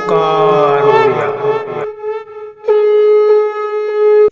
ओंकार ओडिया।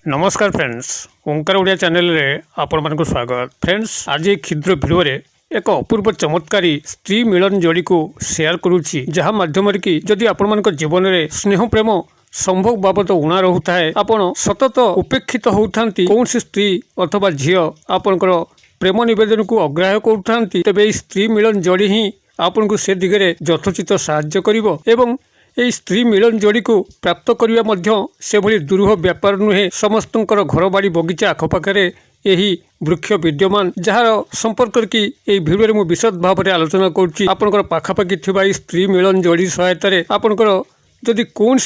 नमस्कार फ्रेंड्स, ओंकार ओडिया चैनल रे आपण मानक स्वागत। फ्रेंड्स, आज एक क्षुद्र वीडियो रे एक अपूर्व चमत्कारी स्त्री मिलन जोड़ी को शेयर करुच्ची, जहाँ माध्यम कि जदि आपण मानक जीवन में स्नेह प्रेम संभोग बाबद उणा रोता है, आपण सतत उपेक्षित होती कौन स्त्री अथवा झील आपणकर प्रेम नवेदन को अग्राह्य करुता, तेज स्त्री मिलन जोड़ी ही आपन को से दिगरे यथोचित साहाय्य करिवो एवं ए स्त्री मिलन जोड़ी को प्राप्त करिवा मध्य से भली दुरूह व्यापार नुहे। समस्तंकर घर बाड़ी बगीचा आखपाखे यही वृक्ष विद्यमान, जार संपर्क की भिडियो मु विशद भाव में आलोचना करुच्ची। आपनकर पाखापाखि थिबा स्त्री मिलन जोड़ी सहायतार आपनकर जदि कौन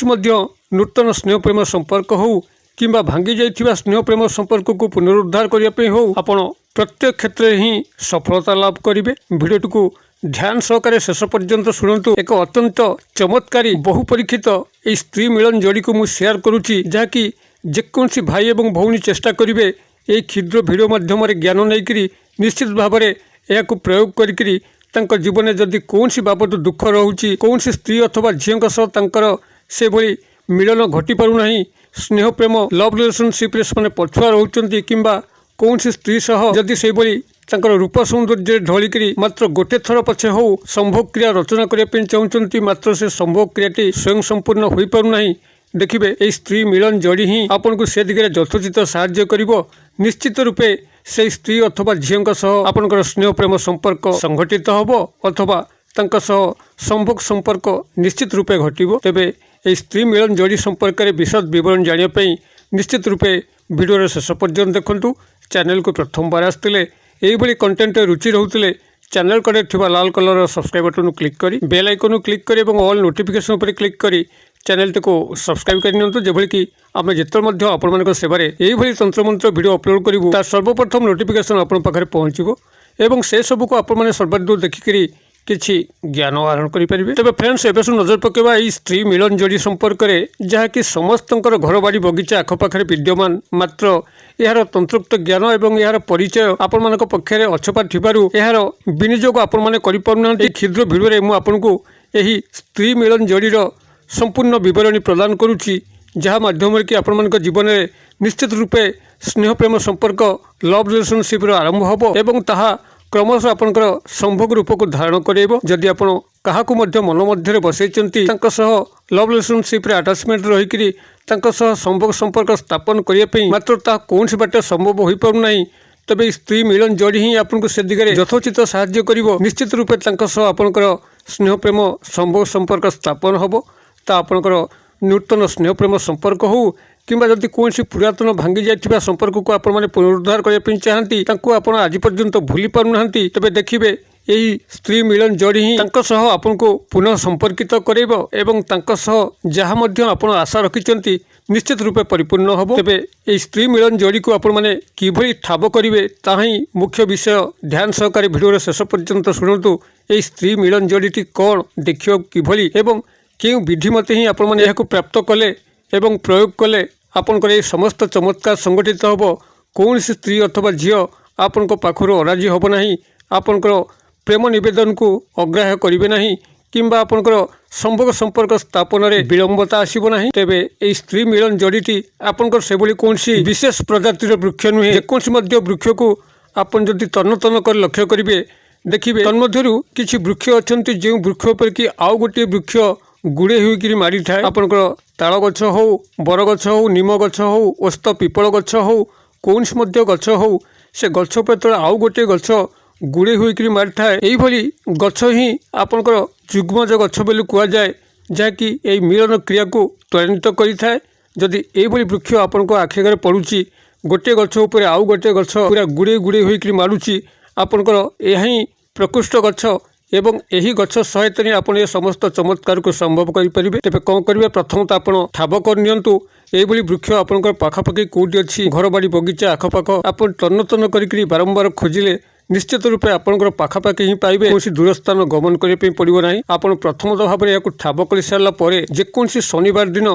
नूतन स्नेह प्रेम संपर्क हो किंबा भांगी जाइथिबा स्नेह प्रेम संपर्क को पुनरुद्धार करने हो, आपण प्रत्येक क्षेत्र में ही सफलता लाभ करेंगे। भिडियो को ध्यान सहकारे शेष पर्यंत शुणु। एक अत्यंत चमत्कारी बहु परीक्षित ए स्त्री मिलन जोड़ी को मुझे शेयर करुच्ची, जहाँकि जेकोसी भाई एवं भौणी चेष्टा करेंगे ये क्षुद्र भिडियो माध्यम ज्ञान नहीं निश्चित भाव में यह प्रयोग करी जीवन में जदि कौन बाबद दुख रोचे, कौन स्त्री अथवा झील से भली मिलन घटी पारना, स्नेह प्रेम लव रिलेशनशिप से पछुआ रोचंती किंबा कौन स्त्री सह जदि से भली रूप सौंदर्य ढलिकी मात्र गोटे थर पछे हो संभोग क्रिया रचना करने चाहते, मात्र से संभोग क्रियाटी स्वयं संपूर्ण हो पारना। देखिए ये स्त्री मिलन जोड़ी ही आपन को से दिगरे यथोचित साहाय्य करिवो। निश्चित रूपे से स्त्री अथवा झील सह आपनकर स्नेह प्रेम संपर्क संघटित होबो अथवा तांका सह संभोग संपर्क निश्चित रूपे घटिबो। तेबे ये स्त्री मिलन जोड़ी संपर्क में विशद विवरण जानिया निश्चित रूपे भिडियो शेष पर्यंत देखंतु। चैनल को प्रथम बार आसते यही कंटेंट रुचि रोते चैनल कड़े थिबा लाल कलर सब्सक्राइब बटन क्लिक करी बेल आइकन क्लिक करी और ऑल नोटिफिकेशन पर क्लिक करी चैनल को सब्सक्राइब करनी, जेभली कि आम जिते आपण सेवारे यही तंत्र मंत्र वीडियो अपलोड करूँ तार सर्वप्रथम नोटिफिकेशन आपण पाखे पहुँचो एवं से सबू को आपण सर्वाधिक देखिकी किछि ज्ञान आहरण करेंगे। तेज फ्रेंड्स, एवं नजर पकेबा ई स्त्री मिलन जोड़ी संपर्क में जहाँकि समस्तंकर घर बाड़ी बगीचा आखपाखे विद्यमान, मात्र यार तंत्रोक्त ज्ञान एवं यार परिचय आपण मान पक्षे अछपा थिबारु यार विनियोग आपण माने करि पारुना। क्षुद्र भिडियो मु आपनको यही स्त्री मिलन जोड़ीर संपूर्ण विवरणी प्रदान करुच्ची, जहाँ माध्यम कि आपण मान जीवन में निश्चित रूपे स्नेह प्रेम संपर्क लव रिलेशनशिप आरंभ होबो एवं ताहा क्रमश आपनकर संभोग रूप को धारण करेबो। जदि आपण काहाकु मध्य मन मध्य बसैचंती तांका सह लव रिलेशनशिप रे अटैचमेंट रहिकरी तांका सह संभोग संपर्क स्थापन करिया पई मात्र ता कोनसी बाटे संभव होई पारु नाही, तबे स्त्री मिलन जोड़ी ही आपनको से दिगरे यथोचित साहाय्य करिवो। निश्चित रूपे तांका सह आपनकर स्नेह प्रेम संभोग संपर्क स्थापन होबो। ता आपनकर नूतन स्नेह प्रेम संपर्क हो किंबा जदि कौन पुरातन भांगी जाइथिबा संपर्क को आपण माने पुनरुद्धार करने चाहती तांको आपण आज पर्यंत भूली पारुनाहांती, तबे देखिबे यही स्त्री मिलन जोड़ी ही तांको सह आपनको पुनः संपर्कित करेबो एवं तांको सह जहाँ मध्य आपण आशा रखिचंती निश्चित रूपे परिपूर्ण होबो। तेबे ये स्त्री मिलन जोड़ी को आपण माने किभली ठाब करिवे ताहा ही मुख्य विषय। ध्यान सहकारी भिडियो शेष पर्यंत शुणु। ये स्त्री मिलन जोड़ीटी कौन देखियो किभली एवं केउ विधि मते ही आपण माने एहाको प्राप्त कले एवं प्रयोग कले आपनकर ये समस्त चमत्कार संगठित होबो। कौन स्त्री अथवा झील आपण पाखर अराजी होब नाही, आपनकर प्रेम निवेदन को अग्राह्य करिवे नाही किंबा आपनकर संभोग संपर्क स्थापन रे विलंबता आसीबो नाही। तेबे ए स्त्री मिलन जोड़ीटी आपनकर सेभली कोनसी विशेष प्रजातिर वृक्ष नुहे, जेकोसी मध्य वृक्ष को आपन जदि तन्न तन्न कर लक्ष्य करिवे देखिबे तन्मध्यरु किछि वृक्ष अछंती जे वृक्ष पर कि आउ गोटे वृक्ष गुड़े होकर मारी थाए। आपनकर ताल गछ हो, बर गछ हो, निम गछ हो, ओस्त पिपल गछ हो, कौन गछ हो, से गछ पर तले आउ गोटे गछ गुड़े होकर मारी थाए। यही भली गछ ही आपनकर जुग्मज गछ बोली कुआ जाए, जहाँकि यही मिलन क्रिया को त्वरान्वित करिथाए। जदि यही वृक्ष आपण आखि आगे पड़ुची, गोटे गछ उपर आउ गोटे गछ पूरा गुड़े गुड़े होकर मारुची, आपनकर यही प्रकृष्ट गछ एवं यही गछ सहायता आपन ये समस्त चमत्कार को संभव करेंगे। तेज कौन करेंगे, प्रथम तो आप ठाब कर नियंतु यही वृक्ष आपंकर पाखापाखि कौटी अच्छी घर बाड़ी बगीचा आखपाख आप तन्न तन्न कर बारंबार खोजिले निश्चित रूपे आपंकर पाखापाखि ही पाइबे। कौन दूर स्थान गमन करने पड़ो ना। आप प्रथम भाव में ठाब कर सारापर जेकोसी शनिवार दिन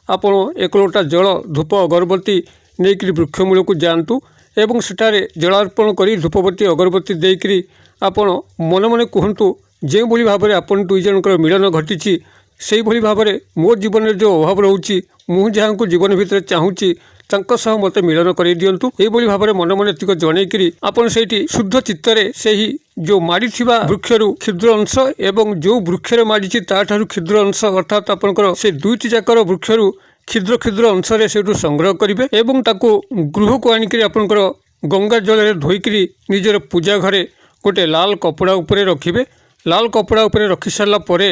आप एक लोटा जल धूप अगरबत्ती नहीं वृक्ष मूल को जातु एवं सेठारे जलार्पण कर धूपबत्ती अगरबत्ती देकर आपण मन मन कहतु जो भाव में आपन दुई जनकर मिलन घटी ସେଇଭଳି ଭାବରେ ମୋ ଜୀବନରେ ଯେଉଁ ଅଭାବ ରହୁଛି ମୁଁ ଯାହାଙ୍କୁ ଜୀବନ ଭିତରେ ଚାହୁଁଛି ତାଙ୍କ ସହ ମୋତେ ମିଳନ କରାଇ ଦିଅନ୍ତୁ। ଏଇଭଳି ଭାବରେ ମନେ ମନେ ଏତିକ ଜଣେଇକିରି ଆପଣ ସେଇଠି ଶୁଦ୍ଧ ଚିତ୍ତରେ ସେହି ଯେଉଁ ମାଡ଼ିଥିବା ବୃକ୍ଷରୁ କ୍ଷୁଦ୍ର ଅଂଶ ଏବଂ ଯେଉଁ ବୃକ୍ଷରେ ମାଡ଼ିଛି ତାଠାରୁ କ୍ଷୁଦ୍ର ଅଂଶ ଅର୍ଥାତ୍ ଆପଣଙ୍କର ସେ ଦୁଇଟି ଯାକର ବୃକ୍ଷରୁ କ୍ଷୁଦ୍ର କ୍ଷୁଦ୍ର ଅଂଶରେ ସେଇଠୁ ସଂଗ୍ରହ କରିବେ ଏବଂ ତାକୁ ଗୃହକୁ ଆଣିକିରି ଆପଣଙ୍କର ଗଙ୍ଗା ଜଳରେ ଧୋଇକିରି ନିଜର ପୂଜା ଘରେ ଗୋଟେ ଲାଲ କପଡ଼ା ଉପରେ ରଖିବେ। ଲାଲ କପଡ଼ା ଉପରେ ରଖି ସାରିଲା ପରେ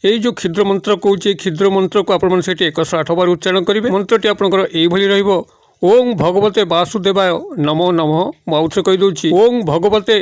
এই যে ক্ষুদ্র মন্ত্র কହୁଛି এই ক্ষুদ্র মন্ত্রକୁ ଆପଣମାନେ ସେଠି 108 বার ଉଚ୍ଚାରଣ କରିବେ। ମନ୍ତ୍ରଟି ଆପଣଙ୍କର এইଭଳି ରହିବ ଓಂ ଭଗବତେ ବାସୁଦେବାୟ ନମୋ ନମଃ। ମୁଁ ଆଉଥରେ କହିଦେଉଛି ଓಂ ଭଗବତେ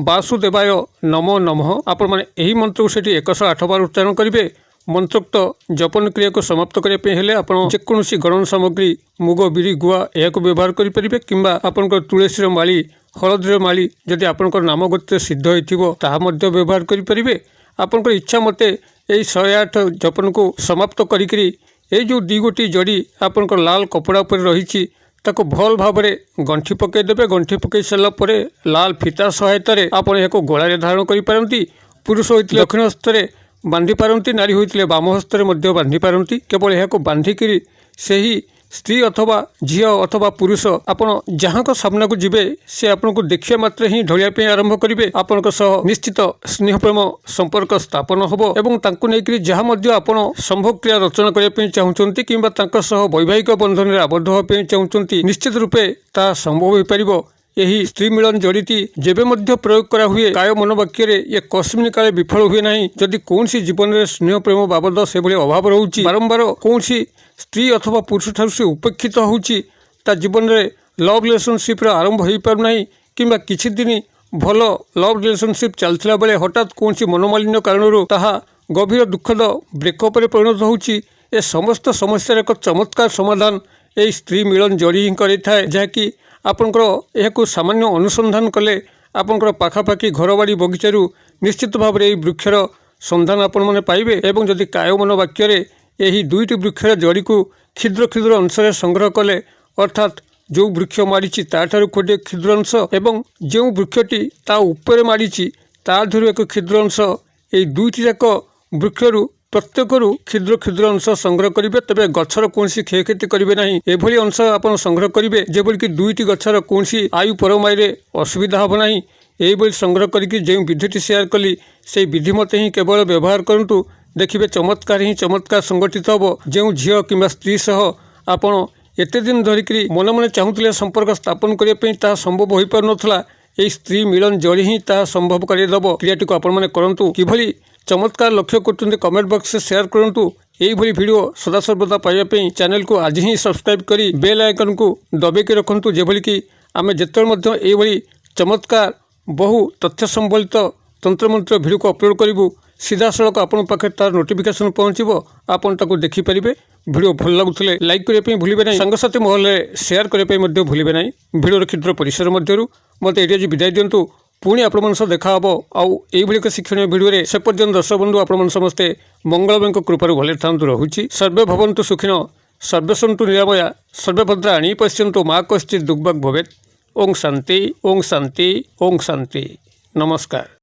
ବାସୁଦେବାୟ ନମୋ ନମଃ। ଆପଣମାନେ ଏହି ମନ୍ତ୍ରକୁ ସେଠି 108 ବାର ଉଚ୍ଚାରଣ କରିବେ। ମନ୍ତ୍ରୋକ୍ତ ଜପନ କ୍ରିୟାକୁ ସମାପ୍ତ କରିବା ପାଇଁ ହେଲେ ଆପଣ ଯେକୌଣସି ଗଣନ ସାମଗ୍ରୀ ମୁଗ ବିରି ଗୁଆ ଏହାକୁ ବ୍ୟବହାର କରିପାରିବେ କିମ୍ବା ଆପଣଙ୍କର ତୁଳସୀର ମାଳି ହଳଦୀର ମାଳି ଯଦି ଆପଣଙ୍କର ନାମ ଗୋତ୍ର ସିଦ୍ଧ ହୋଇଥିବ ତାହା ମଧ୍ୟ ବ୍ୟବହାର କରିପାରିବେ। ଆପଣଙ୍କର ଇଚ୍ଛା ମତେ এই 108 ଜପନକୁ ସମାପ୍ତ କରିକିରି এই ଯେଉଁ ଦୁଇ ଗୋଟି ଜଡ଼ି ଆପଣଙ୍କର ଲାଲ କପଡ଼ା ଉପରେ ରହିଛି ତାକୁ ଭଲ ଭାବରେ ଗଣ୍ଠି ପକାଇଦେବେ। ଗଣ୍ଠି ପକାଇ ସାରିଲା ପରେ ଲାଲ ଫିତା ସହାୟତାରେ ଆପଣ ଏହାକୁ ଗଳାରେ ଧାରଣ କରିପାରନ୍ତି। ପୁରୁଷ ହୋଇଥିଲେ ଦକ୍ଷିଣ ହସ୍ତରେ ବାନ୍ଧି ପାରନ୍ତି, ନାରୀ ହୋଇଥିଲେ ବାମ ହସ୍ତରେ ମଧ୍ୟ ବାନ୍ଧି ପାରନ୍ତି। କେବଳ ଏହାକୁ ବାନ୍ଧିକିରି ସେହି ସ୍ତ୍ରୀ ଅଥବା ଝିଅ ଅଥବା ପୁରୁଷ ଆପଣ ଯାହାଙ୍କ ସାମ୍ନାକୁ ଯିବେ ସେ ଆପଣଙ୍କୁ ଦେଖିବା ମାତ୍ରେ ହିଁ ଢଳିବା ପାଇଁ ଆରମ୍ଭ କରିବେ। ଆପଣଙ୍କ ସହ ନିଶ୍ଚିତ ସ୍ନେହ ପ୍ରେମ ସମ୍ପର୍କ ସ୍ଥାପନ ହେବ ଏବଂ ତାଙ୍କୁ ନେଇକରି ଯାହା ମଧ୍ୟ ଆପଣ ସମ୍ଭୋଗ କ୍ରିୟା ରଚନା କରିବା ପାଇଁ ଚାହୁଁଛନ୍ତି କିମ୍ବା ତାଙ୍କ ସହ ବୈବାହିକ ବନ୍ଧନରେ ଆବଦ୍ଧ ହେବା ପାଇଁ ଚାହୁଁଛନ୍ତି ନିଶ୍ଚିତ ରୂପେ ତାହା ସମ୍ଭବ ହୋଇପାରିବ। ଏହି ସ୍ତ୍ରୀ ମିଳନ ଜଡ଼ିଟି ଯେବେ ମଧ୍ୟ ପ୍ରୟୋଗ କରା ହୁଏ କାୟ ମନୋବାକ୍ୟରେ ଏ କସ୍ମିନ କାଳେ ବିଫଳ ହୁଏ ନାହିଁ। ଯଦି କୌଣସି ଜୀବନରେ ସ୍ନେହ ପ୍ରେମ ବାବଦ ସେଭଳି ଅଭାବ ରହୁଛି, ବାରମ୍ବାର କୌଣସି ସ୍ତ୍ରୀ ଅଥବା ପୁରୁଷ ଠାରୁ ସେ ଉପେକ୍ଷିତ ହେଉଛି, ତା ଜୀବନରେ ଲଭ୍ ରିଲେସନସିପ୍ର ଆରମ୍ଭ ହୋଇପାରୁନାହିଁ କିମ୍ବା କିଛି ଦିନ ଭଲ ଲଭ୍ ରିଲେସନସିପ୍ ଚାଲିଥିଲା ବେଳେ ହଠାତ୍ କୌଣସି ମନୋମାଳିନ୍ୟ କାରଣରୁ ତାହା ଗଭୀର ଦୁଃଖଦ ବ୍ରେକଅପ୍ରେ ପରିଣତ ହେଉଛି, ଏ ସମସ୍ତ ସମସ୍ୟାର ଏକ ଚମତ୍କାର ସମାଧାନ ଏହି ସ୍ତ୍ରୀ ମିଳନ ଜଡ଼ି ହିଁ କରିଥାଏ। ଯାହାକି ଆପଣଙ୍କର ଏହାକୁ ସାମାନ୍ୟ ଅନୁସନ୍ଧାନ କଲେ ଆପଣଙ୍କର ପାଖାପାଖି ଘରବାଡ଼ି ବଗିଚାରୁ ନିଶ୍ଚିତ ଭାବରେ ଏହି ବୃକ୍ଷର ସନ୍ଧାନ ଆପଣମାନେ ପାଇବେ ଏବଂ ଯଦି କାୟମନ ବାକ୍ୟରେ ଏହି ଦୁଇଟି ବୃକ୍ଷର ଜଡ଼ିକୁ କ୍ଷୁଦ୍ର କ୍ଷୁଦ୍ର ଅଂଶରେ ସଂଗ୍ରହ କଲେ ଅର୍ଥାତ୍ ଯେଉଁ ବୃକ୍ଷ ମାଡ଼ିଛି ତାଠାରୁ ଗୋଟିଏ କ୍ଷୁଦ୍ର ଅଂଶ ଏବଂ ଯେଉଁ ବୃକ୍ଷଟି ତା ଉପରେ ମାଡ଼ିଛି ତାଠାରୁ ଏକ କ୍ଷୁଦ୍ର ଅଂଶ, ଏହି ଦୁଇଟି ଯାକ ବୃକ୍ଷରୁ ପ୍ରତ୍ୟେକରୁ କ୍ଷୁଦ୍ର କ୍ଷୁଦ୍ର ଅଂଶ ସଂଗ୍ରହ କରିବେ, ତେବେ ଗଛର କୌଣସି କ୍ଷୟକ୍ଷତି କରିବେ ନାହିଁ। ଏଭଳି ଅଂଶ ଆପଣ ସଂଗ୍ରହ କରିବେ ଯେଭଳିକି ଦୁଇଟି ଗଛର କୌଣସି ଆୟୁ ପରମାଇରେ ଅସୁବିଧା ହେବ ନାହିଁ। ଏହିଭଳି ସଂଗ୍ରହ କରିକି ଯେଉଁ ବିଧିଟି ସେୟାର କଲି ସେହି ବିଧି ମତେ ହିଁ କେବଳ ବ୍ୟବହାର କରନ୍ତୁ, ଦେଖିବେ ଚମତ୍କାର ହିଁ ଚମତ୍କାର ସଂଗଠିତ ହେବ। ଯେଉଁ ଝିଅ କିମ୍ବା ସ୍ତ୍ରୀ ସହ ଆପଣ ଏତେ ଦିନ ଧରିକିରି ମନେ ମନେ ଚାହୁଁଥିଲେ ସମ୍ପର୍କ ସ୍ଥାପନ କରିବା ପାଇଁ ତାହା ସମ୍ଭବ ହୋଇପାରୁନଥିଲା, ଏହି ସ୍ତ୍ରୀ ମିଳନ ଜଡ଼ି ହିଁ ତାହା ସମ୍ଭବ କରାଇଦେବ। କ୍ରିୟାଟିକୁ ଆପଣମାନେ କରନ୍ତୁ। କିଭଳି ଚମତ୍କାର ଲକ୍ଷ୍ୟ କରୁଛନ୍ତି କମେଣ୍ଟ ବକ୍ସରେ ସେୟାର କରନ୍ତୁ। এইଭଳି ଭିଡ଼ିଓ ସଦାସର୍ବଦା ପାଇବା ପାଇଁ ଚ୍ୟାନେଲକୁ ଆଜି ହିଁ ସବସ୍କ୍ରାଇବ୍ କରି ବେଲ୍ ଆଇକନ୍କୁ ଦବାଇକି ରଖନ୍ତୁ, ଯେଭଳିକି ଆମେ ଯେତେବେଳେ ମଧ୍ୟ ଏଇଭଳି ଚମତ୍କାର ବହୁ ତଥ୍ୟ ସମ୍ବଳିତ ତନ୍ତ୍ରମନ୍ତ୍ର ଭିଡ଼ିଓକୁ ଅପଲୋଡ଼ କରିବୁ ସିଧାସଳଖ ଆପଣଙ୍କ ପାଖରେ ତାର ନୋଟିଫିକେସନ୍ ପହଞ୍ଚିବ, ଆପଣ ତାକୁ ଦେଖିପାରିବେ। ଭିଡ଼ିଓ ଭଲ ଲାଗୁଥିଲେ ଲାଇକ୍ କରିବା ପାଇଁ ଭୁଲିବେ ନାହିଁ, ସାଙ୍ଗସାଥି ମହଲରେ ସେୟାର କରିବା ପାଇଁ ମଧ୍ୟ ଭୁଲିବେ ନାହିଁ। ଭିଡ଼ିଓର କ୍ଷୁଦ୍ର ପରିସର ମଧ୍ୟରୁ ମୋତେ ଏଇଠି ଆଜି ବିଦାୟ ଦିଅନ୍ତୁ। ପୁଣି ଆପଣମାନଙ୍କ ସହ ଦେଖା ହେବ ଆଉ ଏଇଭଳି ଏକ ଶିକ୍ଷଣୀୟ ଭିଡ଼ିଓରେ। ସେ ପର୍ଯ୍ୟନ୍ତ ଦର୍ଶକ ବନ୍ଧୁ ଆପଣମାନେ ସମସ୍ତେ ମଙ୍ଗଳମୟଙ୍କ କୃପାରୁ ଭଲରେ ଥାନ୍ତୁ। ରହୁଛି। ସର୍ବେ ଭବନ୍ତୁ ସୁଖିନଃ, ସର୍ବେ ସନ୍ତୁ ନିରାମୟା, ସର୍ବେ ଭଦ୍ରାଣୀ ପଶ୍ୟନ୍ତୁ ମା କଶ୍ଚିତ୍ ଦୁଃଖଭାଗ୍ ଭବେତ୍। ଓಂ ଶାନ୍ତି, ଓಂ ଶାନ୍ତି, ଓಂ ଶାନ୍ତି। ନମସ୍କାର।